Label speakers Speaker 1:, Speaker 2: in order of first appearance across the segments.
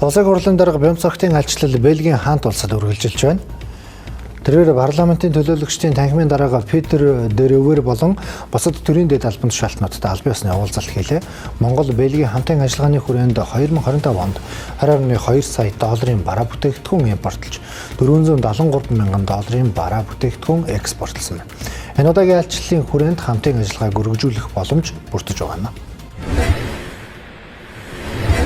Speaker 1: Улсын хурлын дарга Бямцагтын альчлал Бельгийн хаант улсад үргэлжилж байна. Тэрээр парламентын төлөөлөгчдийн танхимын дарга Питер Деревер болон бусад төрийн дэд албан тушаалтнуудтай албан ёсны уулзалт хийлээ. Монгол Бельгийн хамтын ажиллагааны хүрээнд 2025 онд 20.2 сая долларын бараа бүтээгдэхүүн импортлж 473 мянган долларын бараа бүтээгдэхүүн экспортлсон байна. Энэ удаагийн альчлалын хүрээнд хамтын ажиллагааг өргөжүүлэх боломж бүрдэж байгаа юм.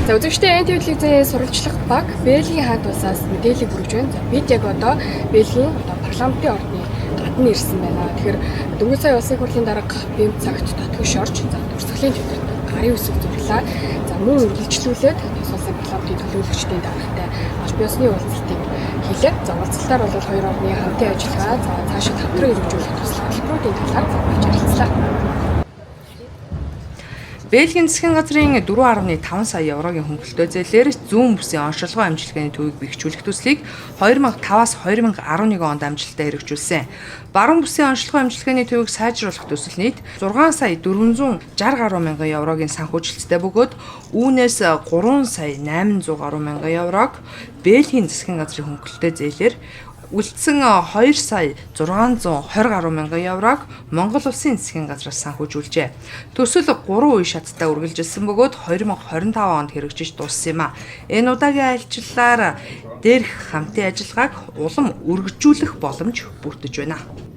Speaker 2: За үзэгчдээ телевизийн сурвалжлах баг Бельгийн хаант улсаас мэдээлэл хүргэж байна. За бид яг одоо Бельгийн парламентын орны гадна ирсэн байна. Тэгэхээр дөнгөж сая улсын хурлын дарга Бямцагт татгаш орж дурсгалын төвд гарын үсэг зурлаа. За мөн үргэлжлүүлээд тус улсын парламентын төлөөлөгчдийн даргатай албан ёсны уулзалтыг хийлээ. За уулзалтаар бол хоёр орны хамтын ажиллагаа цаашид хамтран хэрэгжүүлэх туслах хэлбэрүүдийн талаар зааж ярилцлаа.
Speaker 3: Бельгийн засгийн газрын 4.5 сая еврогийн хөнгөлөлтөө зээлээр зүүн бүсийн онцлогоо амжилтны төвийг бэхжүүлэх төслийг 2005-аас 2011 онд амжилттай хэрэгжүүлсэн. Баруун бүсийн онцлогоо амжилтны төвийг сайжруулах төсөл нийт 6 сая 460 гаруй мянган еврогийн санхүүжилттэй бөгөөд үүнээс 3 сая 800 гаруй мянган еврог Бельгийн засгийн газрын хөнгөлөлтөө зээлээр үлдсэн 2 сая 620 гаруй мянган еврог Монгол улсын засгийн газраас санхүүжүүлжээ. Төсөл 3 үе шаттай үргэлжилсэн бөгөөд 2025 онд хэрэгжиж дууссан юм а. Энэ удаагийн альчлалаар дээрх хамтын ажиллагааг улам өргөжүүлэх боломж бүрдэж байна.